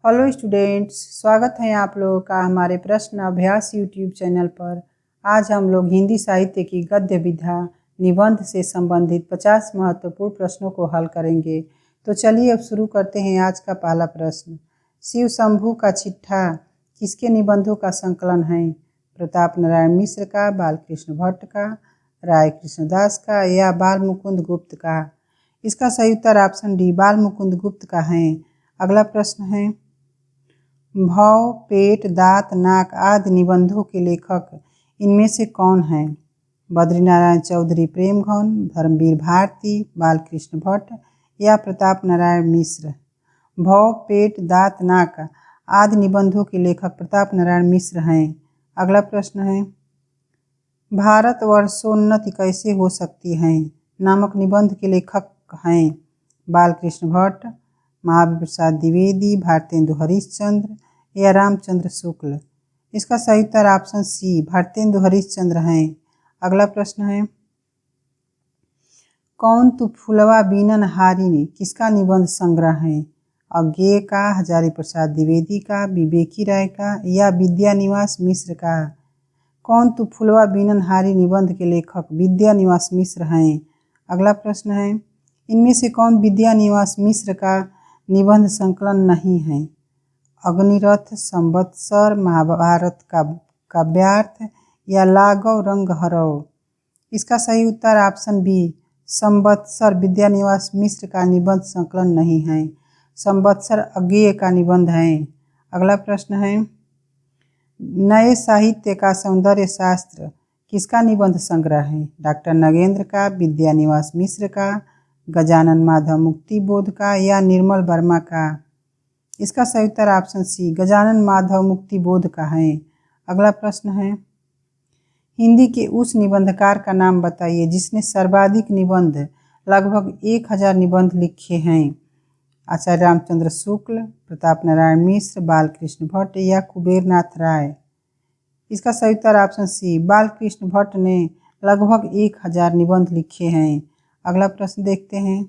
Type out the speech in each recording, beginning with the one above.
Hello students, स्वागत है आप लोगों का हमारे प्रश्न अभ्यास यूट्यूब चैनल पर। आज हम लोग हिंदी साहित्य की गद्य विधा निबंध से संबंधित 50 महत्वपूर्ण प्रश्नों को हल करेंगे। तो चलिए अब शुरू करते हैं आज का पहला प्रश्न। शिव शंभू का चिट्ठा किसके निबंधों का संकलन है? प्रताप नारायण मिश्र का, बालकृष्ण भट्ट का, राय कृष्णदास का या बाल मुकुंद गुप्त का? इसका सही उत्तर ऑप्शन डी बाल मुकुंद गुप्त का है। अगला प्रश्न है, भव, पेट, दांत, नाक आदि निबंधों के लेखक इनमें से कौन है? बद्रीनारायण चौधरी प्रेमघन, धर्मवीर भारती, बालकृष्ण भट्ट या प्रताप नारायण मिश्र? भव, पेट, दांत, नाक आदि निबंधों के लेखक प्रताप नारायण मिश्र हैं। अगला प्रश्न है, भारत वर्षोन्नति कैसे हो सकती है नामक निबंध के लेखक हैं? बालकृष्ण भट्ट, महावीर प्रसाद द्विवेदी, भारतेंदु हरिश्चंद्र या रामचंद्र शुक्ल? इसका सही उत्तर ऑप्शन सी भारतेंदु हरिश्चंद्र हैं। अगला प्रश्न है, कौन तू फुलवा बीनन हारिनी किसका निबंध संग्रह है? अज्ञेय का, हजारी प्रसाद द्विवेदी का, विवेकी राय का या विद्यानिवास मिश्र का? कौन तू फुलवा बीनन हारी निबंध के लेखक विद्यानिवास मिश्र हैं। अगला प्रश्न है, इनमें से कौन विद्यानिवास मिश्र का निबंध संकलन नहीं है? अग्निरथ, संवत्सर, महाभारत का काव्यार्थ या लाघव रंग हरव? इसका सही उत्तर ऑप्शन बी संवत्सर विद्यानिवास मिश्र का निबंध संकलन नहीं है। संवत्सर अज्ञेय का निबंध है। अगला प्रश्न है, नए साहित्य का सौंदर्य शास्त्र किसका निबंध संग्रह है? डॉक्टर नगेंद्र का, विद्यानिवास मिश्र का, गजानन माधव मुक्तिबोध का या निर्मल वर्मा का? इसका सही उत्तर ऑप्शन सी गजानन माधव मुक्तिबोध का है। अगला प्रश्न है, हिंदी के उस निबंधकार का नाम बताइए जिसने सर्वाधिक निबंध लगभग 1000 निबंध लिखे हैं। आचार्य रामचंद्र शुक्ल, प्रताप नारायण मिश्र, बालकृष्ण भट्ट या कुबेरनाथ राय? इसका सही उत्तर ऑप्शन सी बालकृष्ण भट्ट ने लगभग 1000 निबंध लिखे हैं। अगला प्रश्न देखते हैं,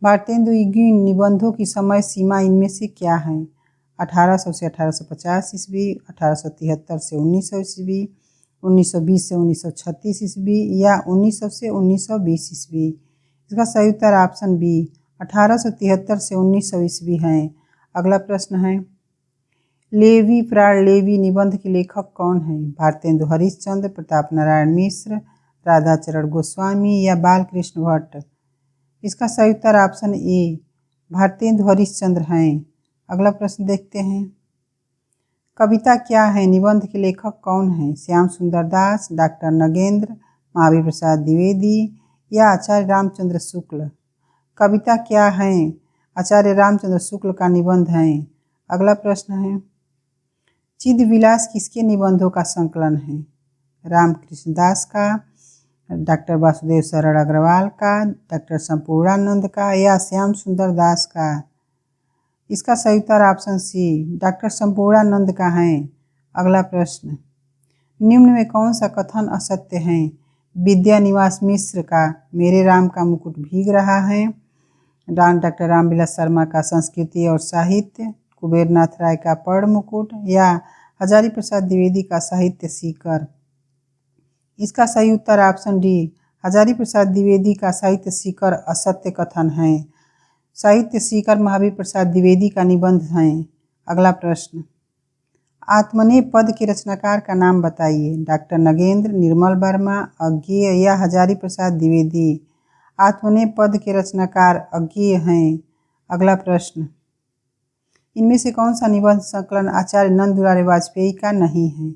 भारतेंदु की निबंधों की समय सीमा इनमें से क्या है? 1800 से 1850 ईस्वी, 1873 से 1900 ईस्वी, 1920 से 1936 ईस्वी या 1900 से 1920 ईस्वी? इसका सही उत्तर ऑप्शन बी 1873 से 1900 ईस्वी है। अगला प्रश्न है, लेवी प्राण लेवी निबंध के लेखक कौन है? भारतेंदु हरिश्चंद्र, प्रताप नारायण मिश्र, राधाचरण गोस्वामी या बालकृष्ण भट्ट? इसका सही उत्तर ऑप्शन ए भारतेंदु हरिश्चंद्र हैं। अगला प्रश्न देखते हैं, कविता क्या है निबंध के लेखक कौन है? श्याम सुंदर दास, डॉक्टर नगेंद्र, महावीर प्रसाद द्विवेदी या आचार्य रामचंद्र शुक्ल? कविता क्या है आचार्य रामचंद्र शुक्ल का निबंध है। अगला प्रश्न है, चिद विलास किसके निबंधों का संकलन है? रामकृष्ण दास का, डॉक्टर वासुदेव शरण अग्रवाल का, डॉक्टर संपूर्णानंद का या श्याम सुंदर दास का? इसका सही उत्तर ऑप्शन सी डॉक्टर संपूर्णानंद का है। अगला प्रश्न, निम्न में कौन सा कथन असत्य है? विद्यानिवास मिश्र का मेरे राम का मुकुट भीग रहा है, डॉक्टर रामविलास शर्मा का संस्कृति और साहित्य, कुबेरनाथ राय का पर्ण मुकुट या हजारी प्रसाद द्विवेदी का साहित्य सीकर? इसका सही उत्तर ऑप्शन डी हजारी प्रसाद द्विवेदी का साहित्य सीकर असत्य कथन है। साहित्य सीकर महावीर प्रसाद द्विवेदी का निबंध है। अगला प्रश्न, आत्मनेय पद के रचनाकार का नाम बताइए। डॉक्टर नगेंद्र, निर्मल वर्मा, अज्ञेय या हजारी प्रसाद द्विवेदी? आत्मनेय पद के रचनाकार अज्ञेय हैं। अगला प्रश्न, इनमें से कौन सा निबंध संकलन आचार्य नंद दुलारे वाजपेयी का नहीं है?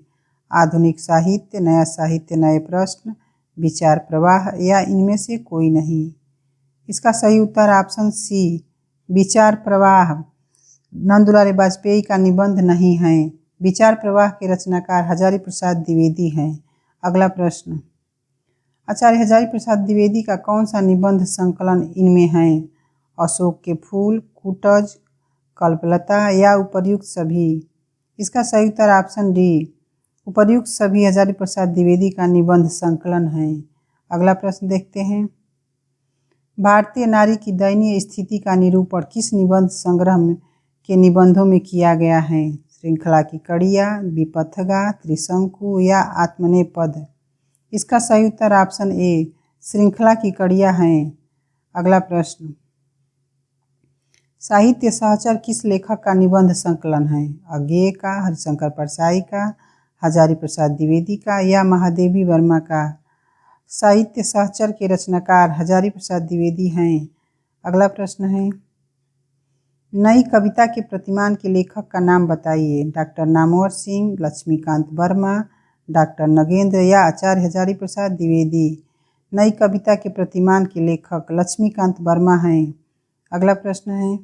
आधुनिक साहित्य, नया साहित्य, नए प्रश्न, विचार प्रवाह या इनमें से कोई नहीं? इसका सही उत्तर ऑप्शन सी विचार प्रवाह नंद दुलारे वाजपेयी का निबंध नहीं है। विचार प्रवाह के रचनाकार हजारी प्रसाद द्विवेदी हैं। अगला प्रश्न, आचार्य हजारी प्रसाद द्विवेदी का कौन सा निबंध संकलन इनमें है? अशोक के फूल, कूटज, कल्पलता या उपर्युक्त सभी? इसका सही उत्तर ऑप्शन डी उपर्युक्त सभी हजारी प्रसाद द्विवेदी का निबंध संकलन है। अगला प्रश्न देखते हैं, भारतीय नारी की दयनीय स्थिति का निरूपण किस निबंध संग्रह में के निबंधों में किया गया है? श्रृंखला की कड़ियाँ, विपथगा, त्रिशंकु या आत्मनेपद? इसका सही उत्तर ऑप्शन ए श्रृंखला की कड़ियाँ हैं। अगला प्रश्न, साहित्य सहचर किस लेखक का निबंध संकलन है? अज्ञेय का, हरिशंकर परसाई का, हजारी प्रसाद द्विवेदी का या महादेवी वर्मा का? साहित्य सहचर के रचनाकार हजारी प्रसाद द्विवेदी हैं। अगला प्रश्न है, नई कविता के प्रतिमान के लेखक का नाम बताइए। डॉक्टर नामवर सिंह, लक्ष्मीकांत वर्मा, डॉक्टर नगेंद्र या आचार्य हजारी प्रसाद द्विवेदी? नई कविता के प्रतिमान के लेखक लक्ष्मीकांत वर्मा हैं। अगला प्रश्न है,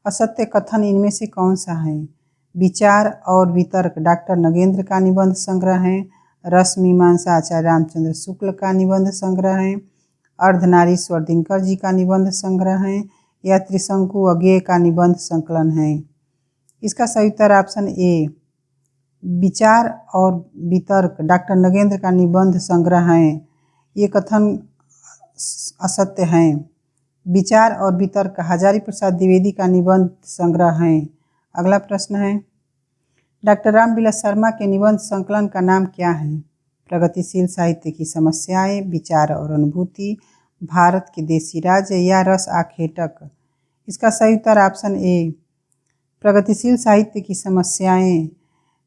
असत्य कथन इनमें से कौन सा है? विचार और वितर्क डॉक्टर नगेंद्र का निबंध संग्रह है, रस मीमांसा आचार्य रामचंद्र शुक्ल का निबंध संग्रह है, अर्धनारीश्वर दिनकर जी का निबंध संग्रह है या त्रिशंकु अज्ञेय का निबंध संकलन है? इसका सही उत्तर ऑप्शन ए विचार और वितर्क डॉक्टर नगेंद्र का निबंध संग्रह है। ये कथन असत्य हैं। विचार और वितर्क हजारी प्रसाद द्विवेदी का निबंध संग्रह है। अगला प्रश्न है, डॉक्टर रामविलास शर्मा के निबंध संकलन का नाम क्या है? प्रगतिशील साहित्य की समस्याएं, विचार और अनुभूति, भारत के देसी राज्य या रस आखेटक? इसका सही उत्तर ऑप्शन ए प्रगतिशील साहित्य की समस्याएं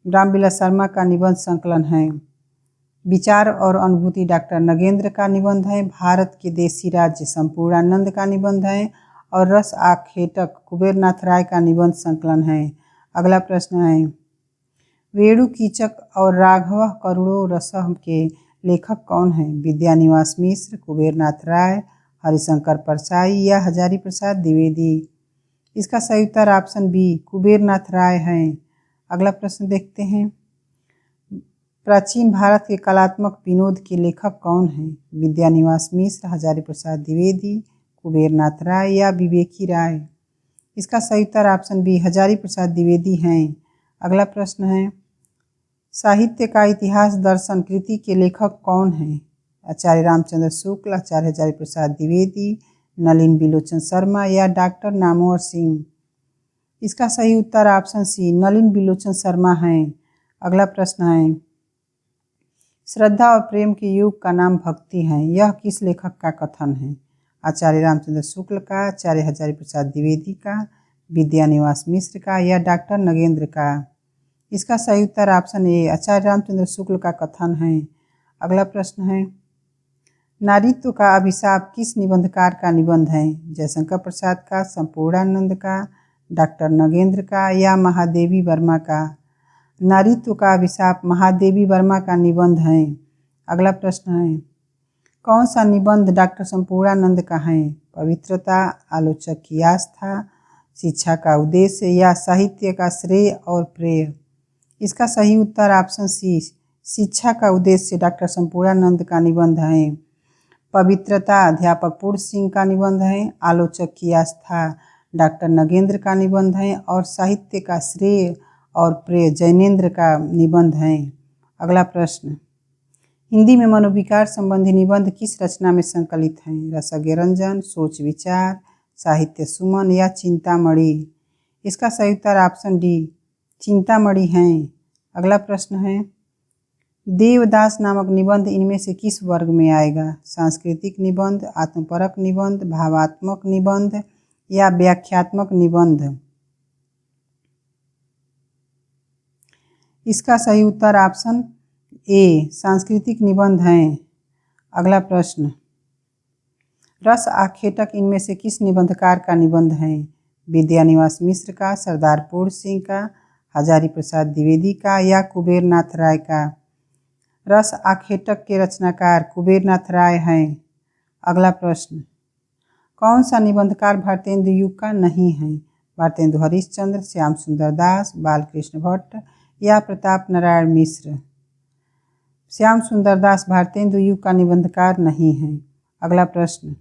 रामविलास शर्मा का निबंध संकलन है। विचार और अनुभूति डॉक्टर नगेंद्र का निबंध है, भारत के देसी राज्य संपूर्णानंद का निबंध है और रस आखेटक कुबेरनाथ राय का निबंध संकलन है। अगला प्रश्न है, वेणु कीचक और राघव करुणो रसः के लेखक कौन हैं? विद्यानिवास मिश्र, कुबेरनाथ राय, हरिशंकर परसाई या हजारी प्रसाद द्विवेदी? इसका सही उत्तर ऑप्शन बी कुबेरनाथ राय हैं। अगला प्रश्न देखते हैं, प्राचीन भारत के कलात्मक विनोद के लेखक कौन हैं? विद्यानिवास मिश्र, हजारी प्रसाद द्विवेदी, कुबेरनाथ राय या विवेकी राय? इसका सही उत्तर ऑप्शन बी हजारी प्रसाद द्विवेदी हैं। अगला प्रश्न है, साहित्य का इतिहास दर्शन कृति के लेखक कौन हैं? आचार्य रामचंद्र शुक्ल, आचार्य हजारी प्रसाद द्विवेदी, नलिन बिलोचन शर्मा या डॉक्टर नामवर सिंह? इसका सही उत्तर ऑप्शन सी नलिन बिलोचन शर्मा हैं। अगला प्रश्न है, श्रद्धा और प्रेम के युग का नाम भक्ति है, यह किस लेखक का कथन है? आचार्य रामचंद्र शुक्ल का, आचार्य हजारी प्रसाद द्विवेदी का, विद्यानिवास मिश्र का या डॉक्टर नगेंद्र का? इसका सही उत्तर ऑप्शन ए आचार्य रामचंद्र शुक्ल का कथन है। अगला प्रश्न है, नारीत्व का अभिशाप किस निबंधकार का निबंध है? जयशंकर प्रसाद का, संपूर्णानंद का, डॉक्टर नगेंद्र का या महादेवी वर्मा का? नारीत्व का अभिशाप महादेवी वर्मा का निबंध है। अगला प्रश्न है, कौन सा निबंध डॉक्टर संपूर्णानंद का है? पवित्रता, आलोचक की आस्था, शिक्षा का उद्देश्य या साहित्य का श्रेय और प्रेय? इसका सही उत्तर ऑप्शन सी शिक्षा का उद्देश्य डॉक्टर संपूर्णानंद का निबंध है। पवित्रता अध्यापक पूर्ण सिंह का निबंध है, आलोचक की आस्था डॉक्टर नगेंद्र का निबंध है और साहित्य का श्रेय और प्रेय जैनेन्द्र का निबंध है। अगला प्रश्न, हिंदी में मनोविकार संबंधी निबंध किस रचना में संकलित हैं? रसज्ञ रंजन, सोच विचार, साहित्य सुमन या चिंतामणि? इसका सही उत्तर ऑप्शन डी चिंतामणि हैं। अगला प्रश्न है, देवदास नामक निबंध इनमें से किस वर्ग में आएगा? सांस्कृतिक निबंध, आत्मपरक निबंध, भावात्मक निबंध या व्याख्यात्मक निबंध? इसका सही उत्तर ऑप्शन ए सांस्कृतिक निबंध हैं। अगला प्रश्न, रस आखेटक इनमें से किस निबंधकार का निबंध है? विद्यानिवास मिश्र का, सरदार पूर्ण सिंह का, हजारी प्रसाद द्विवेदी का या कुबेरनाथ राय का? रस आखेटक के रचनाकार कुबेरनाथ राय हैं। अगला प्रश्न, कौन सा निबंधकार भारतेंदु युग का नहीं है? भारतेंदु हरिश्चंद्र, श्याम सुंदर दास, बालकृष्ण भट्ट या प्रताप नारायण मिश्र? श्याम सुंदर दास भारतेंदु युग का निबंधकार नहीं है। अगला प्रश्न,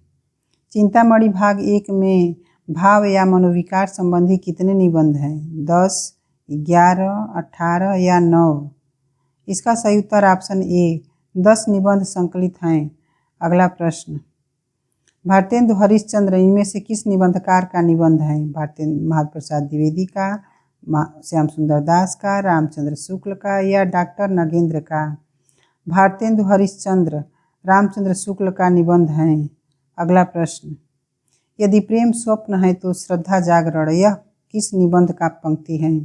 चिंतामणि भाग 1 में भाव या मनोविकार संबंधी कितने निबंध हैं? 10, 11, 18 या 9? इसका सही उत्तर ऑप्शन ए 10 निबंध संकलित हैं। अगला प्रश्न, भारतेंदु हरिश्चंद्र इनमें से किस निबंधकार का निबंध है? भारतेंदु महादेव प्रसाद द्विवेदी का, श्याम सुंदर दास का, रामचंद्र शुक्ल का या डॉक्टर नगेंद्र का? भारतेंदु हरिश्चंद्र रामचंद्र शुक्ल का निबंध है। अगला प्रश्न, यदि प्रेम स्वप्न है तो श्रद्धा जागरण यह किस निबंध का पंक्ति है?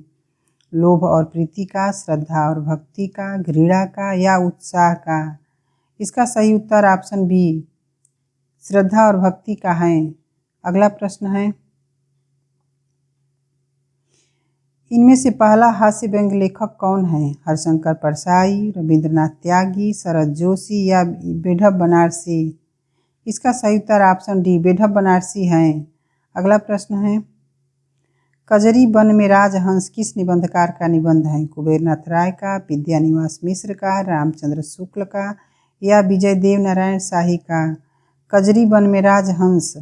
लोभ और प्रीति का, श्रद्धा और भक्ति का, घृणा का या उत्साह का? इसका सही उत्तर ऑप्शन बी श्रद्धा और भक्ति का है। अगला प्रश्न है, इनमें से पहला हास्य व्यंग्य लेखक कौन है? हरिशंकर परसाई, रविंद्रनाथ त्यागी, शरद जोशी या बेढप बनारसी? इसका सही उत्तर ऑप्शन डी बेढप बनारसी है। अगला प्रश्न है, कजरी वन में राजहंस किस निबंधकार का निबंध है? कुबेरनाथ राय का, विद्यानिवास मिश्र का, रामचंद्र शुक्ल का या विजय देव नारायण शाही का? कजरी वन में राजहंस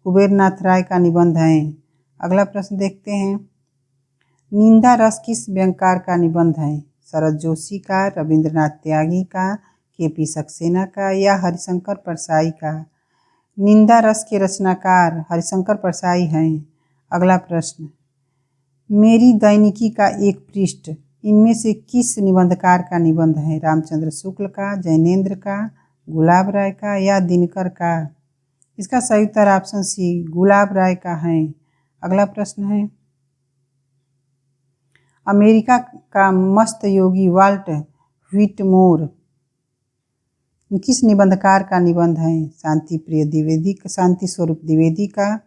कुबेरनाथ राय का निबंध है। अगला प्रश्न देखते हैं, निंदा रस किस व्यंगकार का निबंध है? शरद जोशी का, रविंद्रनाथ त्यागी का, के.पी. सक्सेना का या हरिशंकर परसाई का? निंदा रस के रचनाकार हरिशंकर परसाई हैं। अगला प्रश्न, मेरी दैनिकी का एक पृष्ठ इनमें से किस निबंधकार का निबंध है? रामचंद्र शुक्ल का, जैनेन्द्र का, गुलाब राय का या दिनकर का? इसका सही उत्तर ऑप्शन सी गुलाब राय का है। अगला प्रश्न है, अमेरिका का मस्त योगी वाल्ट व्हिटमोर किस निबंधकार का निबंध है? शांति प्रिय द्विवेदी, शांति स्वरूप द्विवेदी का,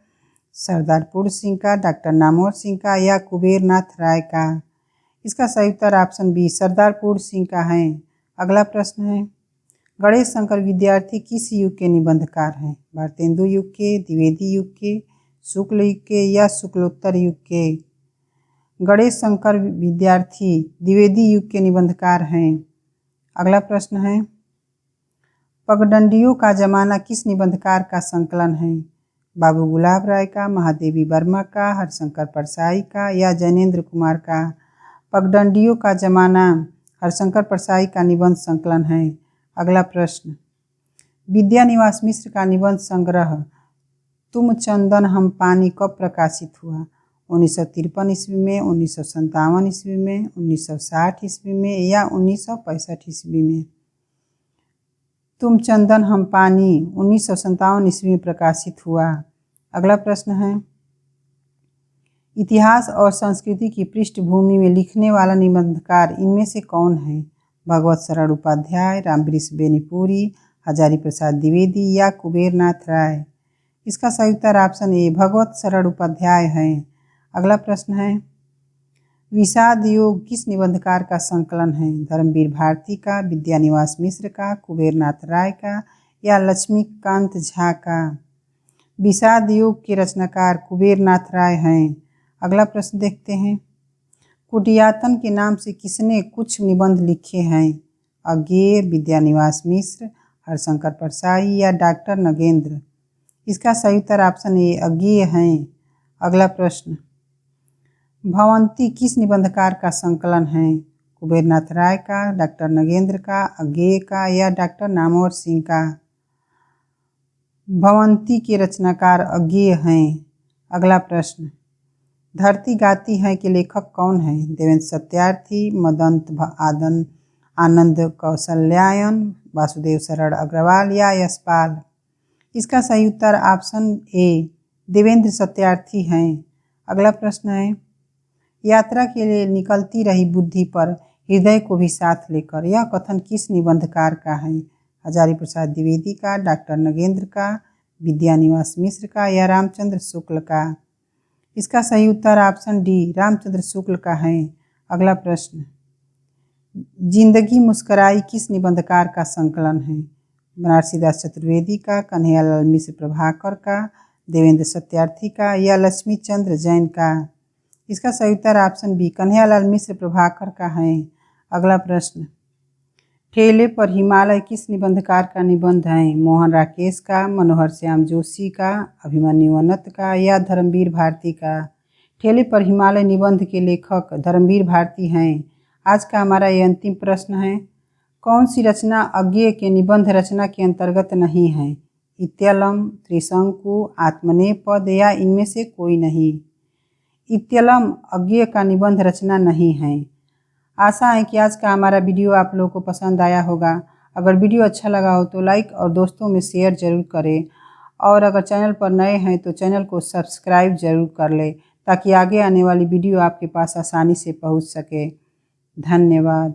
सरदारपुर सिंह का, डॉक्टर नामवर सिंह का या कुबेरनाथ राय का? इसका सही उत्तर ऑप्शन बी सरदारपुर सिंह का है। अगला प्रश्न है, गणेश शंकर विद्यार्थी किस युग के निबंधकार हैं? भारतेंदु युग के, द्विवेदी युग के, शुक्ल युग के या शुक्लोत्तर युग के? गणेश शंकर विद्यार्थी द्विवेदी युग के निबंधकार हैं। अगला प्रश्न है, पगडंडियों का जमाना किस निबंधकार का संकलन है? बाबू गुलाब राय का, महादेवी वर्मा का, हरिशंकर परसाई का या जैनेन्द्र कुमार का? पगडंडियों का जमाना हरिशंकर परसाई का निबंध संकलन है। अगला प्रश्न, विद्यानिवास मिश्र का निबंध संग्रह तुम चंदन हम पानी कब प्रकाशित हुआ? 1953 ईस्वी में, 1957 ईस्वी में, 1960 ईस्वी में या 1965 ईस्वी में? तुम चंदन हम पानी 1957 ईस्वी में प्रकाशित हुआ। अगला प्रश्न है, इतिहास और संस्कृति की पृष्ठभूमि में लिखने वाला निबंधकार इनमें से कौन है? भगवत शरण उपाध्याय, रामवृक्ष बेनीपुरी, हजारी प्रसाद द्विवेदी या कुबेरनाथ राय? इसका सही उत्तर ऑप्शन ए भगवत शरण उपाध्याय है। अगला प्रश्न है, विषाद योग किस निबंधकार का संकलन है? धर्मवीर भारती का, विद्यानिवास मिश्र का, कुबेरनाथ राय का या लक्ष्मीकांत झा का? विषाद योग के रचनाकार कुबेरनाथ राय हैं। अगला प्रश्न देखते हैं, कुटियातन के नाम से किसने कुछ निबंध लिखे हैं? अज्ञेय, विद्यानिवास मिश्र, हरिशंकर परसाई या डॉक्टर नगेंद्र? इसका सही उत्तर ऑप्शन ए अज्ञेय हैं। अगला प्रश्न, भवंती किस निबंधकार का संकलन है? कुबेरनाथ राय का, डॉक्टर नगेंद्र का, अज्ञेय का या डॉक्टर नामवर सिंह का? भवंती के रचनाकार अज्ञेय हैं। अगला प्रश्न, धरती गाती है के लेखक कौन है? देवेंद्र सत्यार्थी, मदंत आनंद कौशल्यायन, वासुदेव शरण अग्रवाल या यशपाल? इसका सही उत्तर ऑप्शन ए देवेंद्र सत्यार्थी हैं। अगला प्रश्न है, यात्रा के लिए निकलती रही बुद्धि पर हृदय को भी साथ लेकर यह कथन किस निबंधकार का है? हजारी प्रसाद द्विवेदी का, डॉक्टर नगेंद्र का, विद्यानिवास मिश्र का या रामचंद्र शुक्ल का? इसका सही उत्तर ऑप्शन डी रामचंद्र शुक्ल का है। अगला प्रश्न, जिंदगी मुस्कराई किस निबंधकार का संकलन है? बनारसी दास चतुर्वेदी का, कन्हैयालाल मिश्र प्रभाकर का, देवेंद्र सत्यार्थी का या लक्ष्मी चंद्र जैन का? इसका सही उत्तर ऑप्शन बी कन्हैयालाल मिश्र प्रभाकर का है। अगला प्रश्न, ठेले पर हिमालय किस निबंधकार का निबंध है? मोहन राकेश का, मनोहर श्याम जोशी का, अभिमन्यु अनंत का या धर्मवीर भारती का? ठेले पर हिमालय निबंध के लेखक धर्मवीर भारती हैं। आज का हमारा ये अंतिम प्रश्न है, कौन सी रचना अज्ञेय के निबंध रचना के अंतर्गत नहीं है? इत्यलम, त्रिशंकु, आत्मनेपद या इनमें से कोई नहीं। इत्यलम अज्ञेय का निबंध रचना नहीं है। आशा है कि आज का हमारा वीडियो आप लोगों को पसंद आया होगा। अगर वीडियो अच्छा लगा हो तो लाइक और दोस्तों में शेयर ज़रूर करें, और अगर चैनल पर नए हैं तो चैनल को सब्सक्राइब ज़रूर कर लें ताकि आगे आने वाली वीडियो आपके पास आसानी से पहुंच सके। धन्यवाद।